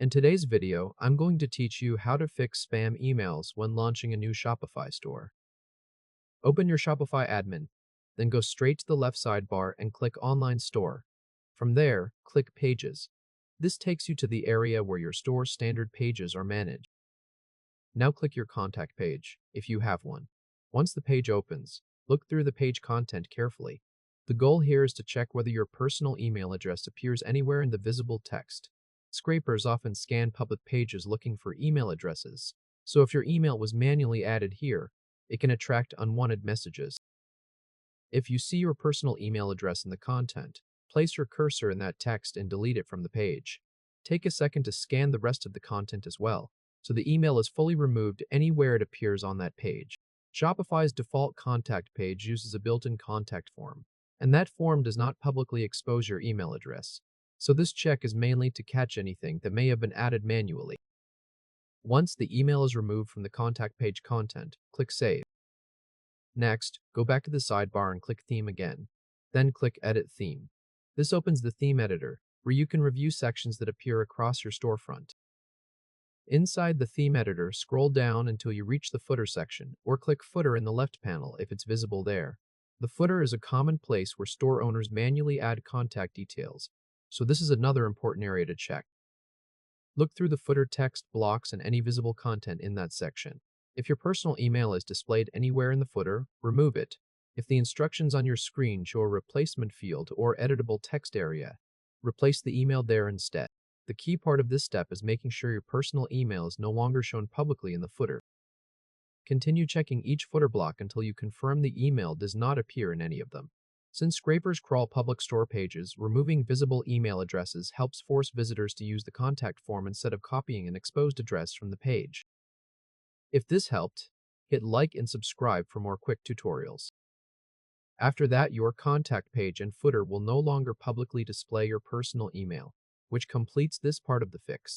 In today's video, I'm going to teach you how to fix spam emails when launching a new Shopify store. Open your Shopify admin, then go straight to the left sidebar and click Online Store. From there, click Pages. This takes you to the area where your store's standard pages are managed. Now click your contact page, if you have one. Once the page opens, look through the page content carefully. The goal here is to check whether your personal email address appears anywhere in the visible text. Scrapers often scan public pages looking for email addresses, so if your email was manually added here, it can attract unwanted messages. If you see your personal email address in the content, place your cursor in that text and delete it from the page. Take a second to scan the rest of the content as well, so the email is fully removed anywhere it appears on that page. Shopify's default contact page uses a built-in contact form, and that form does not publicly expose your email address. So this check is mainly to catch anything that may have been added manually. Once the email is removed from the contact page content, click Save. Next, go back to the sidebar and click Theme again. Then click Edit Theme. This opens the theme editor, where you can review sections that appear across your storefront. Inside the theme editor, scroll down until you reach the footer section, or click Footer in the left panel if it's visible there. The footer is a common place where store owners manually add contact details, so this is another important area to check. Look through the footer text blocks and any visible content in that section. If your personal email is displayed anywhere in the footer, remove it. If the instructions on your screen show a replacement field or editable text area, replace the email there instead. The key part of this step is making sure your personal email is no longer shown publicly in the footer. Continue checking each footer block until you confirm the email does not appear in any of them. Since scrapers crawl public store pages, removing visible email addresses helps force visitors to use the contact form instead of copying an exposed address from the page. If this helped, hit like and subscribe for more quick tutorials. After that, your contact page and footer will no longer publicly display your personal email, which completes this part of the fix.